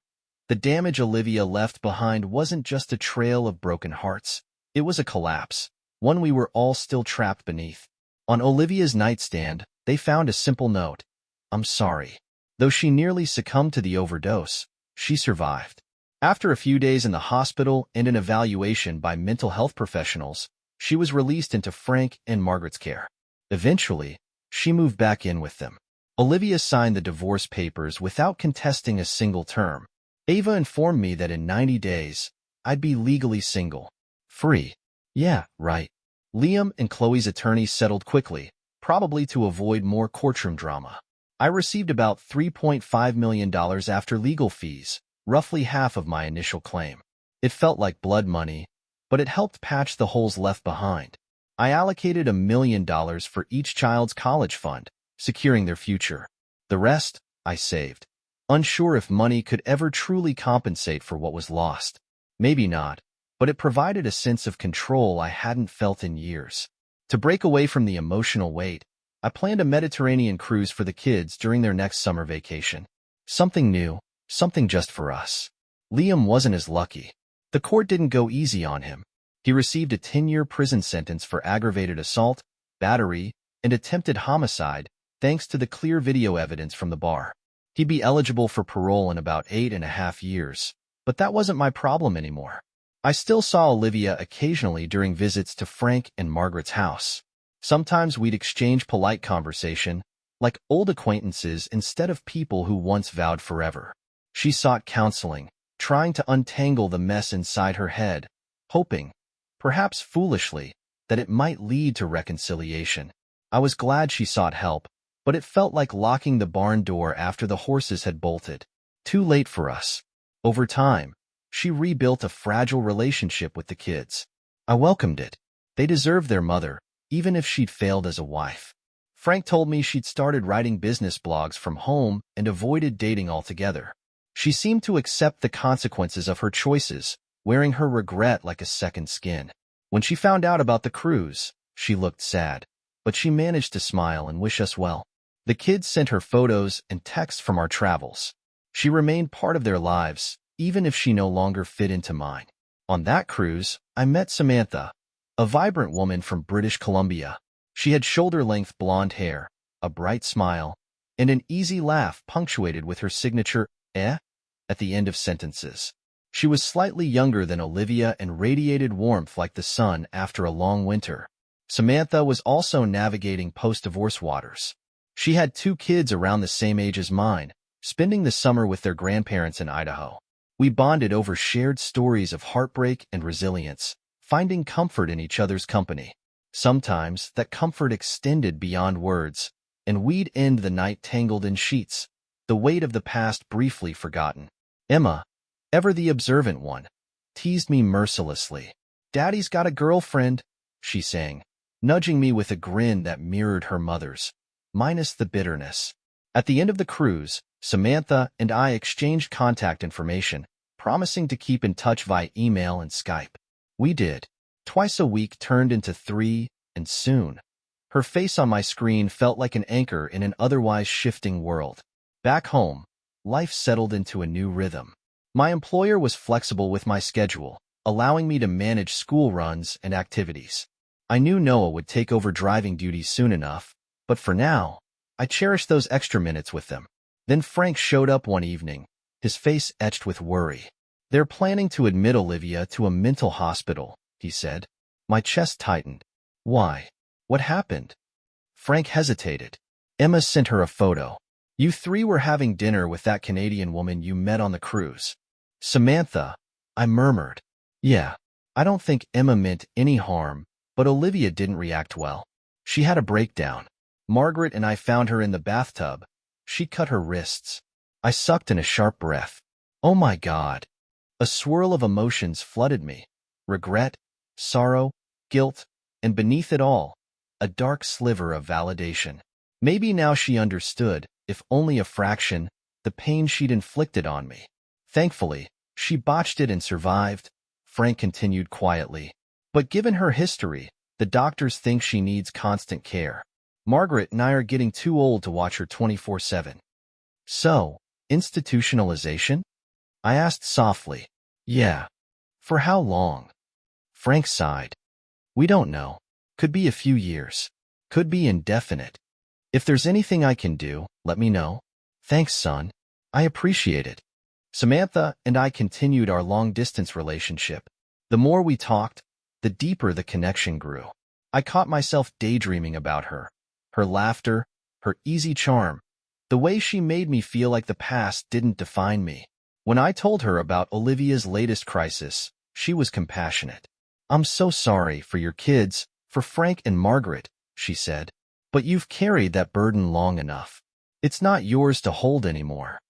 The damage Olivia left behind wasn't just a trail of broken hearts. It was a collapse, one we were all still trapped beneath. On Olivia's nightstand, they found a simple note. I'm sorry. Though she nearly succumbed to the overdose, she survived. After a few days in the hospital and an evaluation by mental health professionals, she was released into Frank and Margaret's care. Eventually, she moved back in with them. Olivia signed the divorce papers without contesting a single term. Ava informed me that in 90 days, I'd be legally single. Free. Yeah, right. Liam and Chloe's attorneys settled quickly, probably to avoid more courtroom drama. I received about $3.5 million after legal fees, roughly half of my initial claim. It felt like blood money, but it helped patch the holes left behind. I allocated $1 million for each child's college fund, securing their future. The rest, I saved, unsure if money could ever truly compensate for what was lost. Maybe not, but it provided a sense of control I hadn't felt in years. To break away from the emotional weight, I planned a Mediterranean cruise for the kids during their next summer vacation. Something new, something just for us. Liam wasn't as lucky. The court didn't go easy on him. He received a 10-year prison sentence for aggravated assault, battery, and attempted homicide, thanks to the clear video evidence from the bar. He'd be eligible for parole in about 8.5 years, but that wasn't my problem anymore. I still saw Olivia occasionally during visits to Frank and Margaret's house. Sometimes we'd exchange polite conversation, like old acquaintances instead of people who once vowed forever. She sought counseling, trying to untangle the mess inside her head, hoping, perhaps foolishly, that it might lead to reconciliation. I was glad she sought help, but it felt like locking the barn door after the horses had bolted. Too late for us. Over time, she rebuilt a fragile relationship with the kids. I welcomed it. They deserved their mother, even if she'd failed as a wife. Frank told me she'd started writing business blogs from home and avoided dating altogether. She seemed to accept the consequences of her choices, wearing her regret like a second skin. When she found out about the cruise, she looked sad, but she managed to smile and wish us well. The kids sent her photos and texts from our travels. She remained part of their lives, even if she no longer fit into mine. On that cruise, I met Samantha, a vibrant woman from British Columbia. She had shoulder-length blonde hair, a bright smile, and an easy laugh punctuated with her signature, at the end of sentences. She was slightly younger than Olivia and radiated warmth like the sun after a long winter. Samantha was also navigating post-divorce waters. She had 2 kids around the same age as mine, spending the summer with their grandparents in Idaho. We bonded over shared stories of heartbreak and resilience, finding comfort in each other's company. Sometimes that comfort extended beyond words, and we'd end the night tangled in sheets, the weight of the past briefly forgotten. Emma, ever the observant one, teased me mercilessly. "Daddy's got a girlfriend," she sang, nudging me with a grin that mirrored her mother's, minus the bitterness. At the end of the cruise, Samantha and I exchanged contact information, promising to keep in touch via email and Skype. We did. Twice a week turned into 3, and soon, her face on my screen felt like an anchor in an otherwise shifting world. Back home, life settled into a new rhythm. My employer was flexible with my schedule, allowing me to manage school runs and activities. I knew Noah would take over driving duties soon enough, but for now, I cherished those extra minutes with them. Then Frank showed up one evening, his face etched with worry. "They're planning to admit Olivia to a mental hospital," he said. My chest tightened. "Why? What happened?" Frank hesitated. "Emma sent her a photo. You 3 were having dinner with that Canadian woman you met on the cruise." "Samantha," I murmured. "Yeah, I don't think Emma meant any harm, but Olivia didn't react well. She had a breakdown. Margaret and I found her in the bathtub. She cut her wrists." I sucked in a sharp breath. Oh my God. A swirl of emotions flooded me. Regret, sorrow, guilt, and beneath it all, a dark sliver of validation. Maybe now she understood, if only a fraction, the pain she'd inflicted on me. Thankfully, she botched it and survived, Frank continued quietly. But given her history, the doctors think she needs constant care. Margaret and I are getting too old to watch her 24/7. "So, institutionalization?" I asked softly. "Yeah. For how long?" Frank sighed. "We don't know. Could be a few years. Could be indefinite. If there's anything I can do, let me know." "Thanks, son. I appreciate it." Samantha and I continued our long-distance relationship. The more we talked, the deeper the connection grew. I caught myself daydreaming about her, her laughter, her easy charm, the way she made me feel like the past didn't define me. When I told her about Olivia's latest crisis, she was compassionate. "I'm so sorry for your kids, for Frank and Margaret," she said. "But you've carried that burden long enough. It's not yours to hold anymore."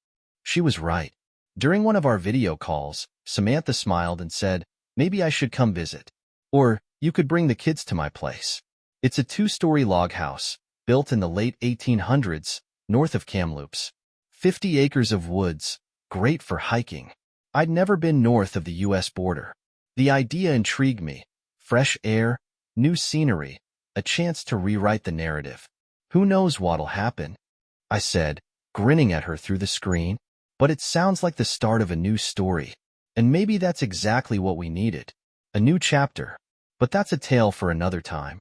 She was right. During one of our video calls, Samantha smiled and said, "Maybe I should come visit. Or you could bring the kids to my place." It's a 2-story log house, built in the late 1800s, north of Kamloops. 50 acres of woods, great for hiking. I'd never been north of the U.S. border. The idea intrigued me. Fresh air, new scenery, a chance to rewrite the narrative. "Who knows what'll happen?" I said, grinning at her through the screen. "But it sounds like the start of a new story. And maybe that's exactly what we needed. A new chapter. But that's a tale for another time."